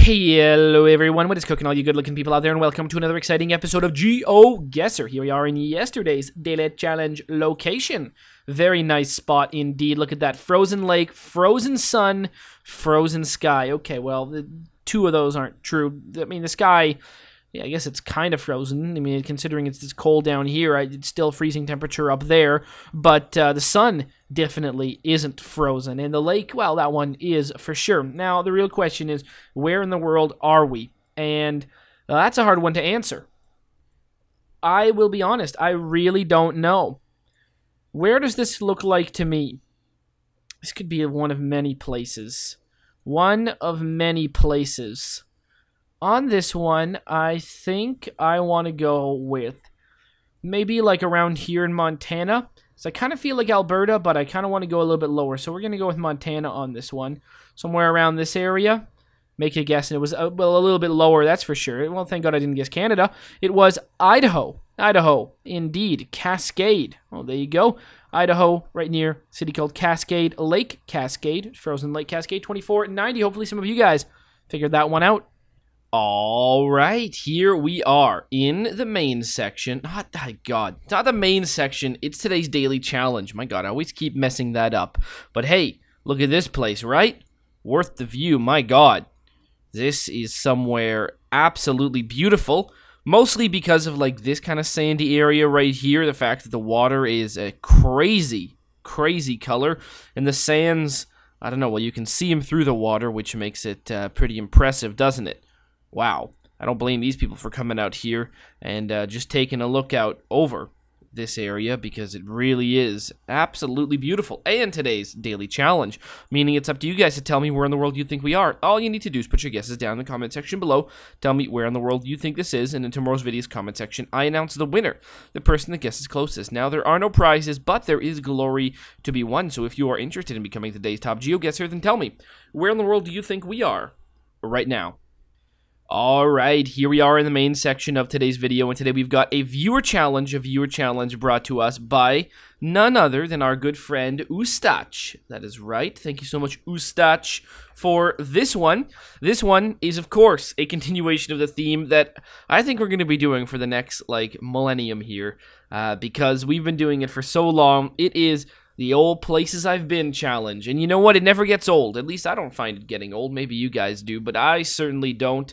Hello everyone, what is cooking all you good looking people out there, and welcome to another exciting episode of GeoGuessr. Here we are in yesterday's daily challenge location. Very nice spot indeed. Look at that, frozen lake, frozen sun, frozen sky. Okay, well, two of those aren't true. I mean, the sky, yeah, I guess it's kind of frozen. I mean, considering it's this cold down here, it's still freezing temperature up there. But the sun definitely isn't frozen. And the lake, well, that one is for sure. Now, the real question is, where in the world are we? And that's a hard one to answer. I will be honest, I really don't know. Where does this look like to me? This could be one of many places. One of many places. On this one, I think I want to go with maybe like around here in Montana. So I kind of feel like Alberta, but I kind of want to go a little bit lower. So we're going to go with Montana on this one. Somewhere around this area. Make a guess, and it was well, a little bit lower, that's for sure. Well, thank God I didn't guess Canada. It was Idaho. Idaho, indeed. Cascade. Oh, there you go. Idaho, right near a city called Cascade Lake. Cascade. Frozen Lake Cascade, 2490. Hopefully some of you guys figured that one out. All right, here we are in the main section. Not the main section. It's today's daily challenge. My God, I always keep messing that up. But hey, look at this place, right? Worth the view, my God. This is somewhere absolutely beautiful. Mostly because of like this kind of sandy area right here. The fact that the water is a crazy, crazy color. And the sands, I don't know, well, you can see them through the water, which makes it pretty impressive, doesn't it? Wow, I don't blame these people for coming out here and just taking a look out over this area, because it really is absolutely beautiful. And today's daily challenge, meaning it's up to you guys to tell me where in the world you think we are. All you need to do is put your guesses down in the comment section below. Tell me where in the world you think this is, and in tomorrow's video's comment section, I announce the winner, the person that guesses closest. Now, there are no prizes, but there is glory to be won. So if you are interested in becoming today's top GeoGuessr, then tell me, where in the world do you think we are right now? Alright, here we are in the main section of today's video, and today we've got a viewer challenge brought to us by none other than our good friend Ustach. That is right. Thank you so much, Ustach, for this one. This one is, of course, a continuation of the theme that I think we're going to be doing for the next, like, millennium here, because we've been doing it for so long. It is the old places I've been challenge, and you know what? It never gets old. At least I don't find it getting old. Maybe you guys do, but I certainly don't.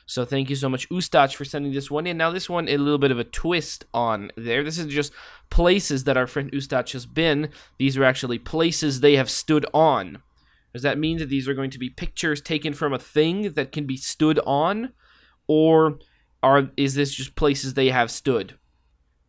So thank you so much, Ustach, for sending this one in. Now, this one, a little bit of a twist on there. This is just places that our friend Ustach has been. These are actually places they have stood on. Does that mean that these are going to be pictures taken from a thing that can be stood on? Or is this just places they have stood?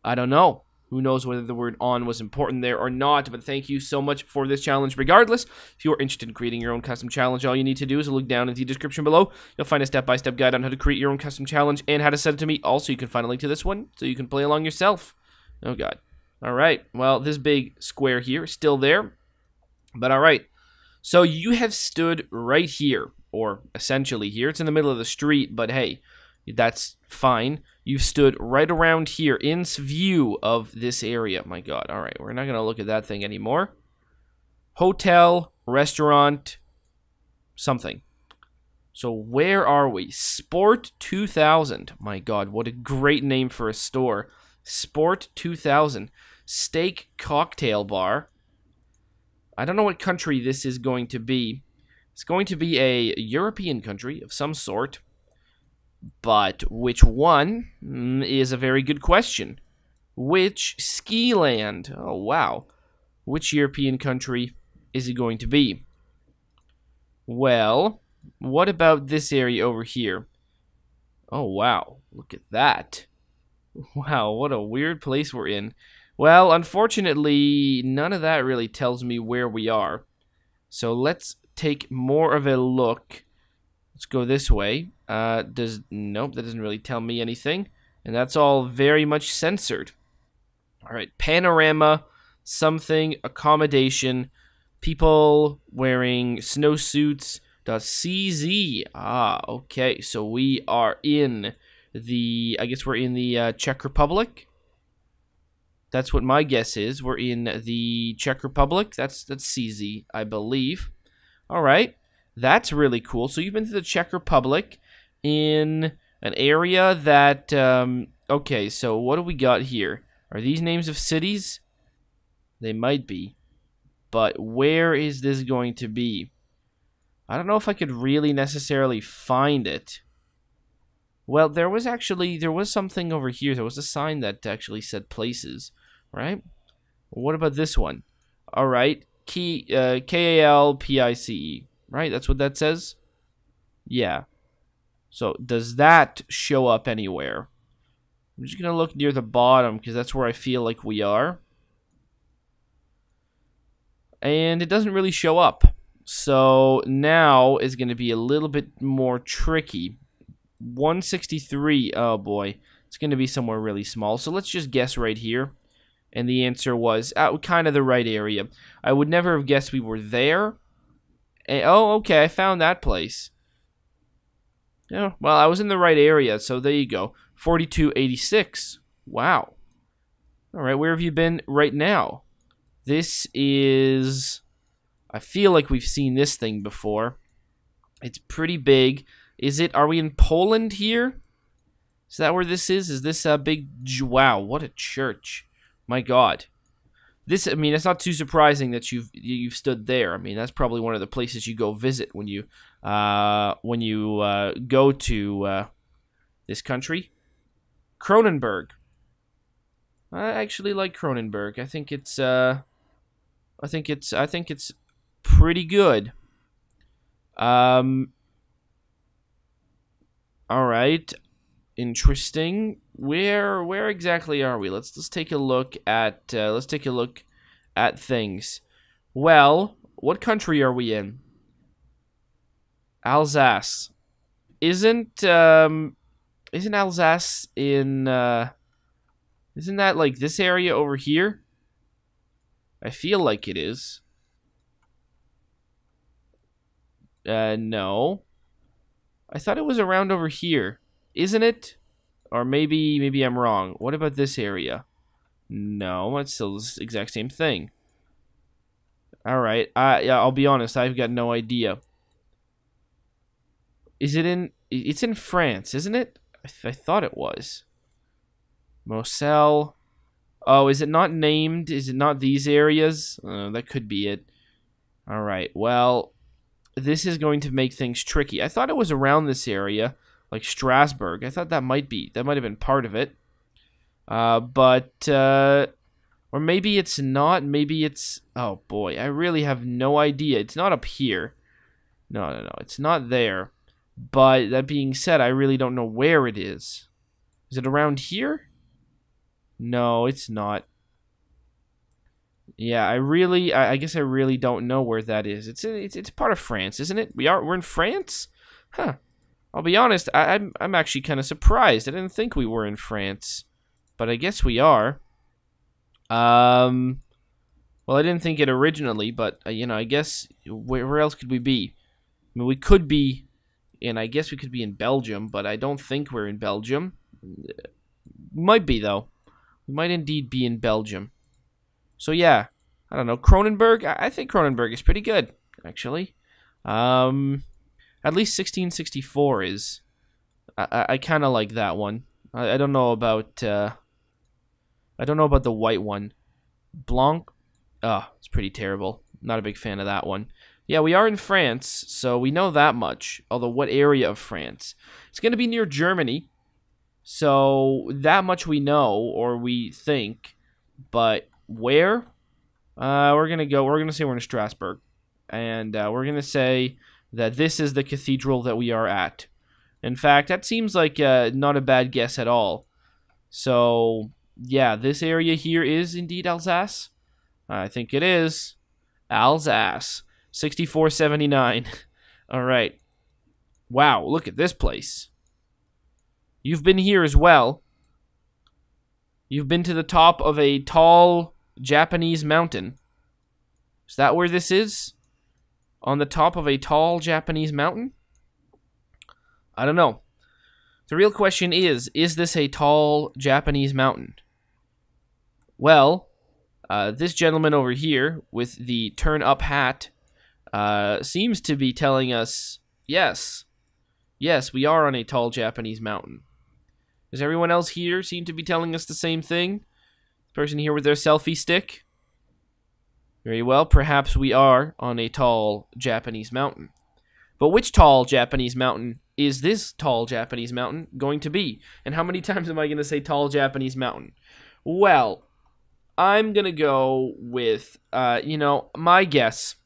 I don't know. Who knows whether the word on was important there or not, but thank you so much for this challenge regardless. If you are interested in creating your own custom challenge, all you need to do is look down in the description below. You'll find a step-by-step guide on how to create your own custom challenge and how to send it to me. Also, you can find a link to this one so you can play along yourself. Oh, God. All right. Well, this big square here is still there, but all right. So you have stood right here, or essentially here. It's in the middle of the street, but hey, that's fine. You stood right around here in view of this area. My God. All right. We're not going to look at that thing anymore. Hotel, restaurant, something. So where are we? Sport 2000. My God. What a great name for a store. Sport 2000. Steak cocktail bar. I don't know what country this is going to be. It's going to be a European country of some sort. But which one is a very good question. Which ski land? Oh, wow. Which European country is it going to be? Well, what about this area over here? Oh, wow. Look at that. Wow, what a weird place we're in. Well, unfortunately, none of that really tells me where we are. So let's take more of a look. Let's go this way. Nope, that doesn't really tell me anything. And that's all very much censored. Alright, panorama, something, accommodation, people wearing snowsuits, .cz. Ah, okay, so we are in the, I guess we're in the Czech Republic. That's what my guess is. We're in the Czech Republic. That's CZ, I believe. Alright. That's really cool. So you've been to the Czech Republic in an area that, okay, so what do we got here? Are these names of cities? They might be. But where is this going to be? I don't know if I could really necessarily find it. Well, there was something over here. There was a sign that actually said places, right? What about this one? All right, Kalpice, right? That's what that says? Yeah. So, does that show up anywhere? I'm just going to look near the bottom because that's where I feel like we are. And it doesn't really show up. So, now is going to be a little bit more tricky. 163, oh boy, it's going to be somewhere really small. So let's just guess right here. And the answer was kind of the right area. I would never have guessed we were there. And, oh, okay, I found that place. Yeah, well, I was in the right area, so there you go. 4286. Wow. All right, where have you been right now? This is... I feel like we've seen this thing before. It's pretty big. Are we in Poland here? Is that where this is? Is this a big... Wow, what a church. My God. I mean, it's not too surprising that you've stood there. I mean, that's probably one of the places you go visit when you go to this country. Cronenberg. I actually like Cronenberg. I think it's pretty good. All right, interesting. Where exactly are we? Let's take a look at things. Well, what country are we in? Alsace. Isn't Alsace in isn't that like this area over here? I feel like it is. No. I thought it was around over here. Isn't it? Or maybe I'm wrong. What about this area? No, it's still the exact same thing. Alright, yeah, I'll be honest, I've got no idea. Is it in... It's in France, isn't it? I thought it was. Moselle. Oh, is it not named? Is it not these areas? That could be it. Alright, well... This is going to make things tricky. I thought it was around this area, like Strasbourg. I thought that might have been part of it. Or maybe it's not. Maybe it's... Oh, boy. I really have no idea. It's not up here. No. It's not there. But that being said, I really don't know where it is. Is it around here? No, it's not. Yeah, I guess I really don't know where that is. It's part of France, isn't it? We're in France? Huh. I'll be honest, I'm actually kind of surprised. I didn't think we were in France, but I guess we are. Well, I didn't think it originally, but I guess where else could we be? I mean, we could be I guess we could be in Belgium, but I don't think we're in Belgium. Might be though. We might indeed be in Belgium. So yeah, I don't know. Cronenberg, I think Cronenberg is pretty good, actually. At least 1664 is. I kind of like that one. I don't know about the white one. Blanc. Oh, it's pretty terrible. Not a big fan of that one. Yeah, we are in France, so we know that much. Although, what area of France? It's going to be near Germany. So that much we know, or we think, but where? We're gonna say we're in Strasbourg, and we're gonna say that this is the cathedral that we are at. In fact, that seems like not a bad guess at all. So yeah, this area here is indeed Alsace. I think it is Alsace. 6479. All right. Wow, look at this place. You've been here as well. You've been to the top of a tall Japanese mountain. Is that where this is? On the top of a tall Japanese mountain? I don't know. The real question is this a tall Japanese mountain? Well, this gentleman over here with the turn-up hat seems to be telling us, yes, we are on a tall Japanese mountain. Does everyone else here seem to be telling us the same thing? Person here with their selfie stick? Very well, perhaps we are on a tall Japanese mountain. But which tall Japanese mountain is this tall Japanese mountain going to be? And how many times am I going to say tall Japanese mountain? Well, I'm going to go with, my guess.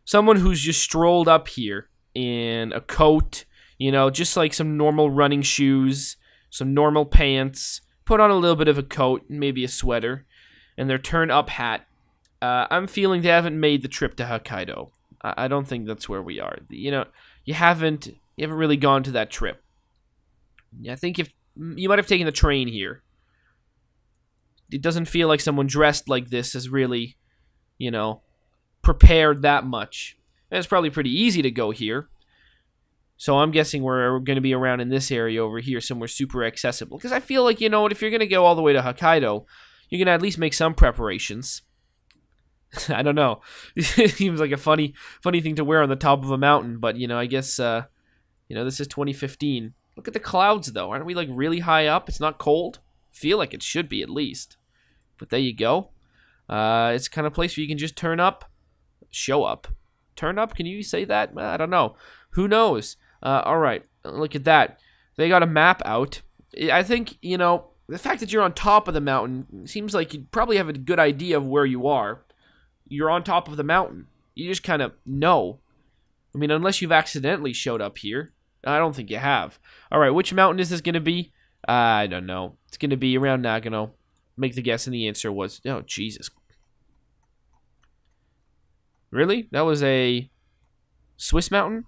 Someone who's just strolled up here in a coat, just like some normal running shoes, some normal pants, put on a little bit of a coat, maybe a sweater, and their turn-up hat. I'm feeling they haven't made the trip to Hokkaido. I don't think that's where we are. You haven't really gone to that trip. I think if you might have taken the train here. It doesn't feel like someone dressed like this has really, prepared that much. And it's probably pretty easy to go here. So I'm guessing we're going to be around in this area over here, somewhere super accessible. Because I feel like, if you're going to go all the way to Hokkaido, you're going to at least make some preparations. I don't know. It seems like a funny thing to wear on the top of a mountain, but I guess this is 2015. Look at the clouds though. Aren't we like really high up? It's not cold. Feel like it should be at least. But there you go. It's the kind of place where you can just turn up, show up. Turn up? Can you say that? I don't know. Who knows? All right. Look at that. They got a map out. I think, the fact that you're on top of the mountain seems like you'd probably have a good idea of where you are. You're on top of the mountain. You just kind of know. I mean, unless you've accidentally showed up here. I don't think you have. All right, which mountain is this going to be? I don't know. It's going to be around Nagano. Make the guess, and the answer was... Oh, Jesus. Really? That was a Swiss mountain?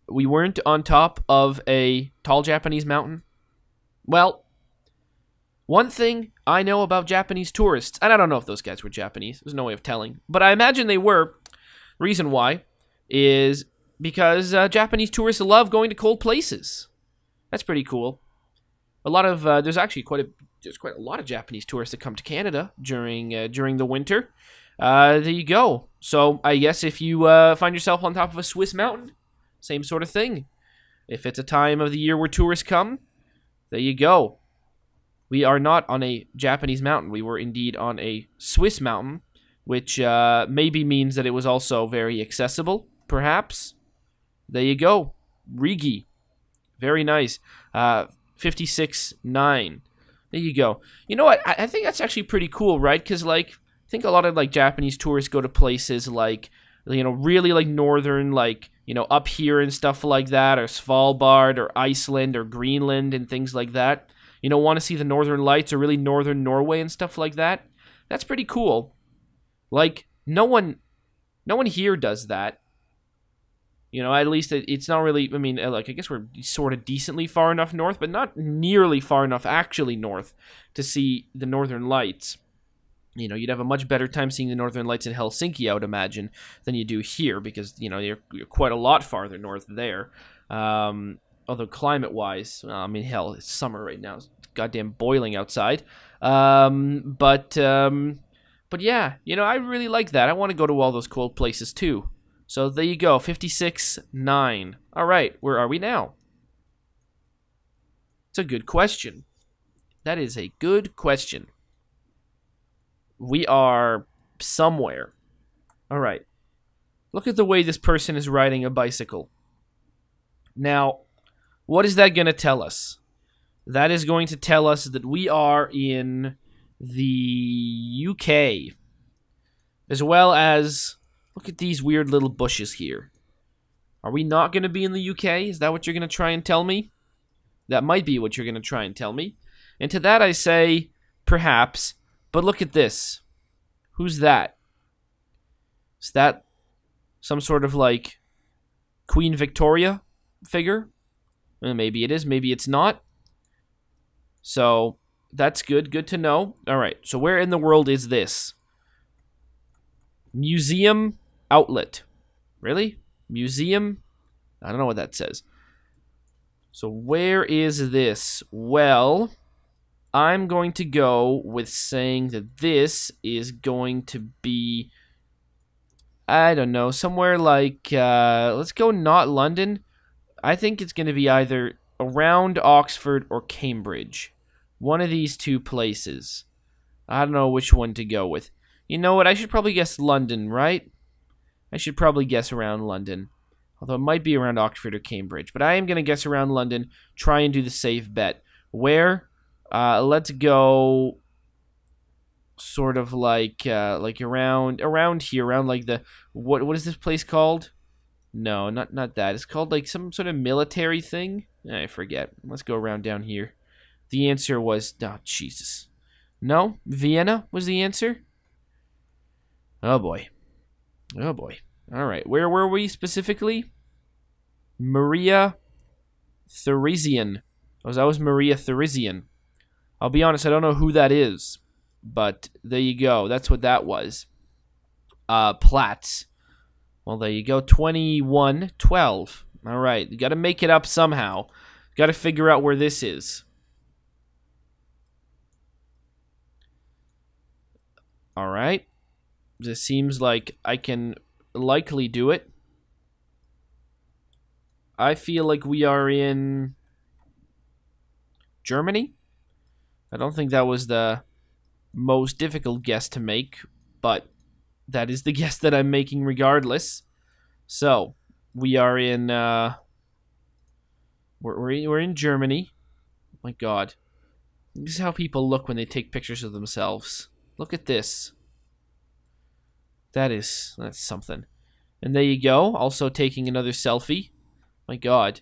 We weren't on top of a tall Japanese mountain? Well... One thing I know about Japanese tourists, and I don't know if those guys were Japanese, there's no way of telling, but I imagine they were. Reason why is because Japanese tourists love going to cold places. That's pretty cool. There's actually quite a lot of Japanese tourists that come to Canada during the winter. There you go. So I guess if you find yourself on top of a Swiss mountain, same sort of thing. If it's a time of the year where tourists come, there you go. We are not on a Japanese mountain. We were indeed on a Swiss mountain, which maybe means that it was also very accessible, perhaps. There you go. Rigi. Very nice. 56.9. There you go. You know what? I think that's actually pretty cool, right? Because, I think a lot of, Japanese tourists go to places really, northern, up here and stuff like that, or Svalbard, or Iceland, or Greenland, and things like that. Want to see the northern lights or really northern Norway and stuff like that. That's pretty cool. No one here does that. At least it's not really, I guess we're sort of decently far enough north, but not nearly far enough actually north to see the northern lights. You'd have a much better time seeing the northern lights in Helsinki, I would imagine, than you do here, because, you're quite a lot farther north there. Although climate-wise, hell, it's summer right now. It's goddamn boiling outside. But yeah, I really like that. I want to go to all those cold places too. So there you go, 56.9. All right, where are we now? It's a good question. That is a good question. We are somewhere. All right. Look at the way this person is riding a bicycle. Now... what is that going to tell us? That is going to tell us that we are in the UK. As well as, look at these weird little bushes here. Are we not going to be in the UK? Is that what you're going to try and tell me? That might be what you're going to try and tell me. And to that I say, perhaps, but look at this. Who's that? Is that some sort of, Queen Victoria figure? Maybe it is, maybe it's not. So, that's good. Good to know. Alright, so where in the world is this? Museum outlet. Really? Museum? I don't know what that says. So, where is this? Well, I'm going to go with saying that this is going to be... I don't know, somewhere like, let's go not London. I think it's going to be either around Oxford or Cambridge. One of these two places. I don't know which one to go with. You know what? I should probably guess London, right? I should probably guess around London. Although it might be around Oxford or Cambridge. But I am going to guess around London. Try and do the safe bet. Where? Let's go sort of like around here. Around like the... What is this place called? No, not that. It's called like some sort of military thing. I forget. Let's go around down here. The answer was... Oh, Jesus. No? Vienna was the answer? Oh, boy. Oh, boy. All right. Where were we specifically? Maria Theresian. Oh, that was Maria Theresian. I'll be honest, I don't know who that is. But there you go. That's what that was. Platz. Well, there you go. 21-12. All right. You got to make it up somehow. Got to figure out where this is. All right. This seems like I can likely do it. I feel like we are in Germany. I don't think that was the most difficult guess to make, but that is the guess that I'm making regardless. So, we are in, we're in Germany. Oh my God. This is how people look when they take pictures of themselves. Look at this. That's something. And there you go. Also taking another selfie. My God.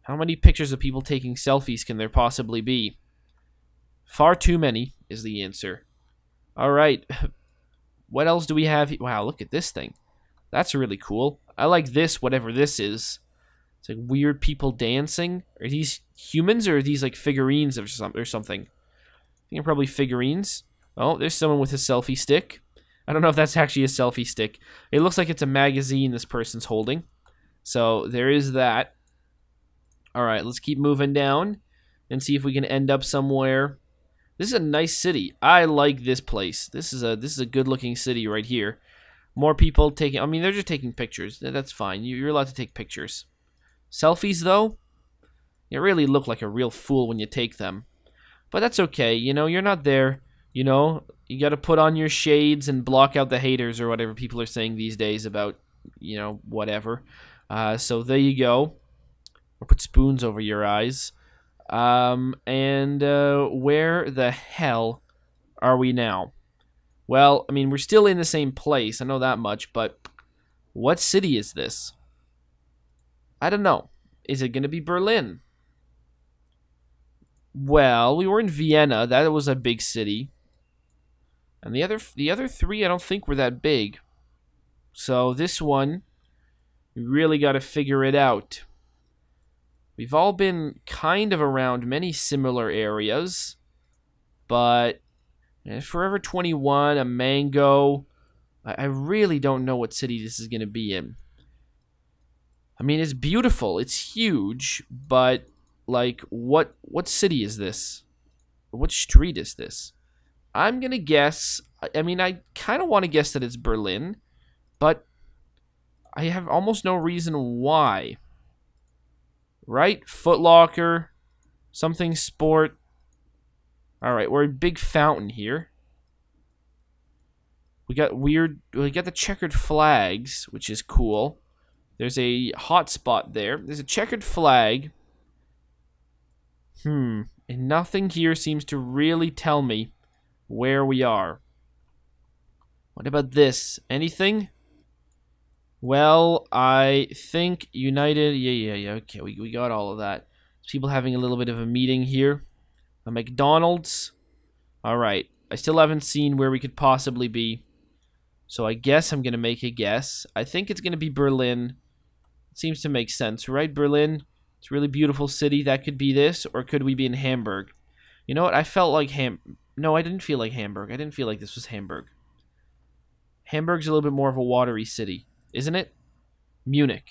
How many pictures of people taking selfies can there possibly be? Far too many is the answer. All right. What else do we have? Wow, look at this thing. That's really cool. I like this, whatever this is. It's like weird people dancing. Are these humans or are these like figurines or something? I think they're probably figurines. Oh, there's someone with a selfie stick. I don't know if that's actually a selfie stick. It looks like it's a magazine this person's holding. So there is that. All right, let's keep moving down and see if we can end up somewhere. This is a nice city. I like this place. This is a good-looking city right here. More people taking... I mean, they're just taking pictures. That's fine. You're allowed to take pictures. Selfies, though? You really look like a real fool when you take them. But that's okay. You know, you're not there. You know, you got to put on your shades and block out the haters or whatever people are saying these days about, you know, whatever. So there you go. Or put spoons over your eyes. And where the hell are we now? Well, I mean, we're still in the same place. I know that much, but what city is this? I don't know. Is it going to be Berlin? Well, we were in Vienna. That was a big city. And the other three I don't think were that big. So this one, we really got to figure it out. We've all been kind of around many similar areas, but Forever 21, a mango, I really don't know what city this is going to be in. I mean, it's beautiful, it's huge, but, like, what city is this? What street is this? I'm going to guess, I mean, I kind of want to guess that it's Berlin, but I have almost no reason why. Right? Foot Locker. Something sport. Alright, we're a big fountain here. We got the checkered flags, which is cool. There's a hot spot there. There's a checkered flag. And nothing here seems to really tell me where we are. What about this? Anything? Well, I think United... Yeah. Okay, we got all of that. People having a little bit of a meeting here. A McDonald's. Alright. I still haven't seen where we could possibly be. So I guess I'm going to make a guess. I think it's going to be Berlin. It seems to make sense, right? Berlin. It's a really beautiful city. That could be this. Or could we be in Hamburg? You know what? I felt like No, I didn't feel like Hamburg. I didn't feel like this was Hamburg. Hamburg's a little bit more of a watery city. Isn't it? Munich.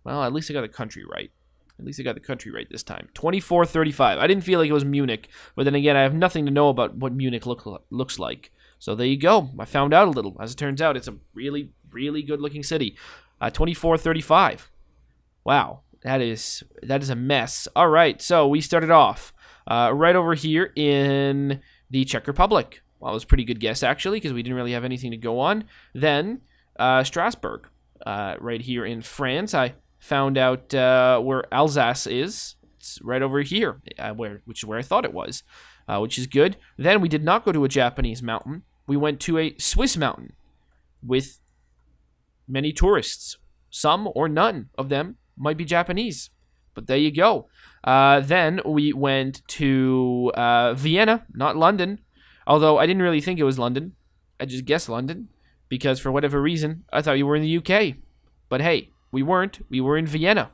Well, at least I got the country right. At least I got the country right this time. 24-35. I didn't feel like it was Munich. But then again, I have nothing to know about what Munich looks like. So there you go. I found out a little. As it turns out, it's a really, really good-looking city. 2435. Wow, that is a mess. All right, so we started off right over here in the Czech Republic. Well, it was a pretty good guess, actually, because we didn't really have anything to go on. Then Strasbourg, right here in France. I found out where Alsace is. It's right over here, which is where I thought it was, which is good. Then we did not go to a Japanese mountain. We went to a Swiss mountain with many tourists. Some or none of them might be Japanese, but there you go. Then we went to Vienna, not London, although I didn't really think it was London. I just guessed London because for whatever reason, I thought you were in the UK. But hey, we weren't. We were in Vienna.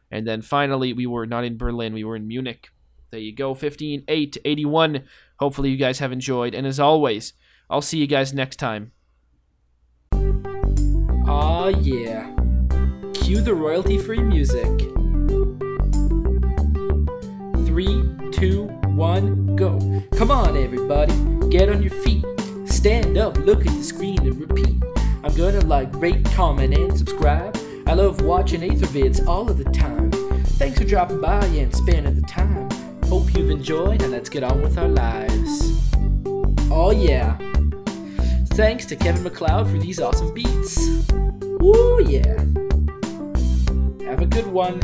And then finally, we were not in Berlin. We were in Munich. There you go, 15-8-81. Hopefully you guys have enjoyed. And as always, I'll see you guys next time. Aw, yeah. Cue the royalty-free music. 3, 2, 1, go. Come on, everybody. Get on your feet. Stand up, look at the screen, and repeat. I'm gonna like, rate, comment, and subscribe. I love watching Ather vids all of the time. Thanks for dropping by and spending the time. Hope you've enjoyed, and let's get on with our lives. Oh yeah. Thanks to Kevin MacLeod for these awesome beats. Woo yeah. Have a good one.